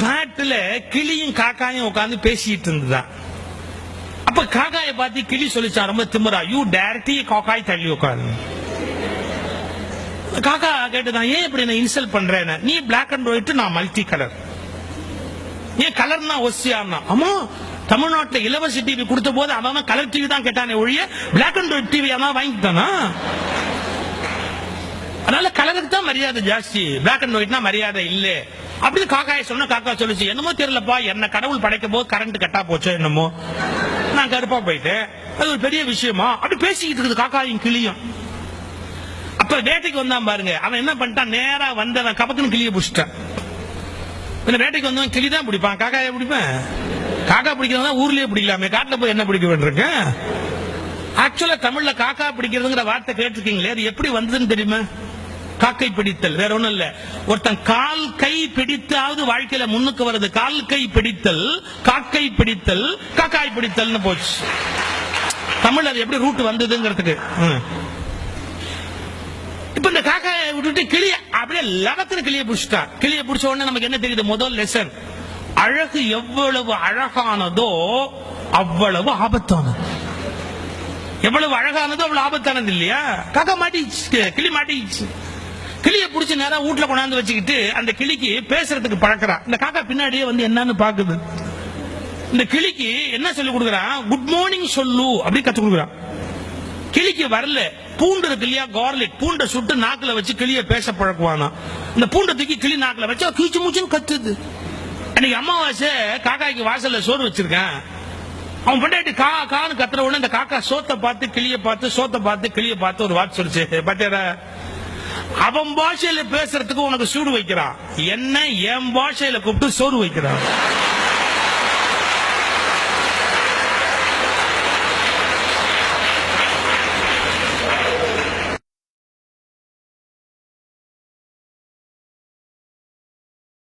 காட்டுல கிளியும் காக்காயும் உட்காந்து பேசிட்டு இருந்துதான். அப்ப காக்காயை பார்த்து கிளி சொல்லிச்சான் ரொம்ப திமிரா, யூ டைரக்டி காக்காய் தள்ளி உட்காந்து. காக்கா கேட்டுதான், ஏன் இப்படி நான் இன்சல்ட் பண்றேன், நீ பிளாக் அண்ட் ஒயிட் நான் மல்டி கலர், ஏன் கலர்னா ஒசியானா. ஆமா, தமிழ்நாட்டில் இலவச டிவி கொடுத்த போது அவன் கலர் டிவி தான் கேட்டானே ஒழிய பிளாக் அண்ட் ஒயிட் டிவி அவன் வாங்கிட்டானா. அதனால கலருக்கு தான் மரியாதை ஜாஸ்தி, பிளாக் அண்ட் ஒயிட்னா மரியாதை இல்ல அப்படின்னு காக்காயை சொன்ன. காக்கா சொல்லுச்சு, என்னமோ தெரியலப்பா, என்ன கடவுள் படைக்கும் போது கரண்ட் கட்டா போச்சோ என்னமோ, நான் கருப்பா போயிட்டேன், அது ஒரு பெரிய விஷயமா அப்படி பேசிக்கிட்டு இருக்குது காக்காயும் கிளியும். அப்ப வேட்டைக்கு வந்தான் பாருங்க, அவன் என்ன பண்ணிட்டான், நேரா வந்தவன் கபக்குன்னு கிளியை பிடிச்சிட்டான். வேட்டைக்கு வந்தவன் கிளி தான் பிடிப்பான், காக்காயை பிடிப்பேன். காக்கா பிடிக்கிறதா ஊர்லயே பிடிக்கலாமே, காட்டுல போய் என்ன பிடிக்க வேண்டியிருக்கேன். ஆக்சுவலா தமிழ்ல காக்கா பிடிக்கிறதுங்கிற வார்த்தை கேட்டிருக்கீங்களே, அது எப்படி வந்ததுன்னு தெரியுமா? காக்கை பிடித்தல், வேற ஒண்ணும் இல்ல. ஒருத்தன் கால் கை பிடித்தாவது வாழ்க்கையில முன்னுக்கு வருது. கால் கை பிடித்தல், காக்கை பிடித்தல், காக்காய் பிடித்தல்னு போச்சு. தமிழ் அது எப்படி ரூட் வந்ததுங்கிறதுக்கு. இப்ப இந்த காக்காயை விட்டுட்டு கிளிய அப்படியே லவத்துல கிளிய பிடிச்சிட்டா. கிளிய பிடிச்ச உடனே நமக்கு என்ன தெரியுது? முதல் லெசன், அழகு எவ்வளவு அழகானதோ அவ்வளவு ஆபத்தானது. எவ்வளவு அழகானதோ அவ்வளவு ஆபத்தானது இல்லையா? காக்கா மாட்டிச்சு, கிளி மாட்டிச்சு. கிளிய பிடிச்ச நேரம் வீட்டுல கொண்டாந்து வச்சுக்கிட்டு அந்த கிளிக்கு பேசுறதுக்கு பழக்கிறா. இந்த காக்கா பின்னாடியே வந்து என்னன்னு பாக்குது. இந்த கிளிக்கு என்ன சொல்லி கொடுக்குறான்? குட் மார்னிங் சொல்லு அப்படி கத்து கொடுக்குறான். கிளிக்கு வரல. பூண்டு இருக்கு இல்லையா, கார்லிக், பூண்டை சுட்டு நாக்குல வச்சு கிளிய பேச பழக்குவானா. இந்த பூண்டை தூக்கி கிளி நாக்குல வச்சு கீச்சு மூச்சுன்னு கத்துது. அன்னைக்கு அமாவாசை காக்காய்க்கு வாசல்ல சோறு வச்சிருக்கேன். அவன் பொண்டாட்டி கா கான்னு கத்துற உடனே இந்த காக்கா சோத்தை பார்த்து கிளிய பார்த்து, சோத்தை பார்த்து கிளிய பார்த்து ஒரு வார்த்தை சொல்லிச்சு, பாத்தியாரா, அவன் பாஷையில பேசுறதுக்கு உனக்கு சூடு வைக்கிறான், என்ன என் பாஷையில கூப்பிட்டு சோறு வைக்கிறான்.